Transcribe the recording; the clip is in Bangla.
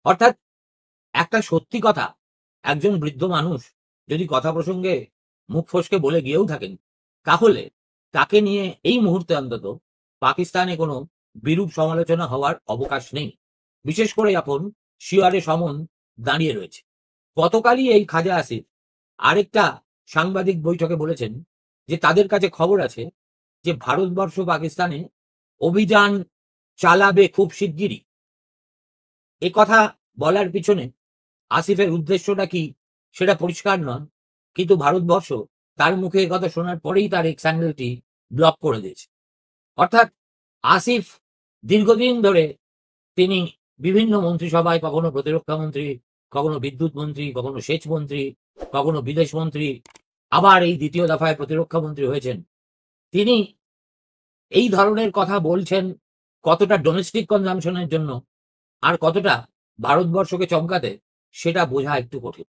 অর্থাৎ একটা সত্যি কথা একজন বৃদ্ধ মানুষ যদি কথা প্রসঙ্গে মুখ ফসকে বলে গিয়েও থাকেন, তাহলে তাকে নিয়ে এই মুহূর্তে অন্তত পাকিস্তানে কোনো বিরূপ সমালোচনা হওয়ার অবকাশ নেই। বিশেষ করে এখন শিয়ারে সমন দাঁড়িয়ে রয়েছে। গতকালই এই খাজা আসিফ আরেকটা সাংবাদিক বৈঠকে বলেছেন যে তাদের কাছে খবর আছে যে ভারতবর্ষ পাকিস্তানে অভিযান চালাবে খুব শিগগিরই। এ কথা বলার পিছনে আসিফের উদ্দেশ্যটা কি সেটা পরিষ্কার নয়, কিন্তু ভারতবর্ষ তার মুখে কথা শোনার পরেই তার এক্স হ্যান্ডেলটি ব্লক করে দিয়েছে। অর্থাৎ আসিফ দীর্ঘদিন ধরে তিনি বিভিন্ন মন্ত্রিসভায় কখনো প্রতিরক্ষা মন্ত্রী, কখনো বিদ্যুৎ মন্ত্রী, কখনো সেচ মন্ত্রী, কখনো বিদেশ মন্ত্রী, আবার এই দ্বিতীয় দফায় প্রতিরক্ষা মন্ত্রী হয়েছেন। তিনি এই ধরনের কথা বলছেন কতটা ডোমেস্টিক কনজামশনের জন্য আর কতটা ভারতবর্ষকে চমকাতে, সেটা বোঝা একটু কঠিন।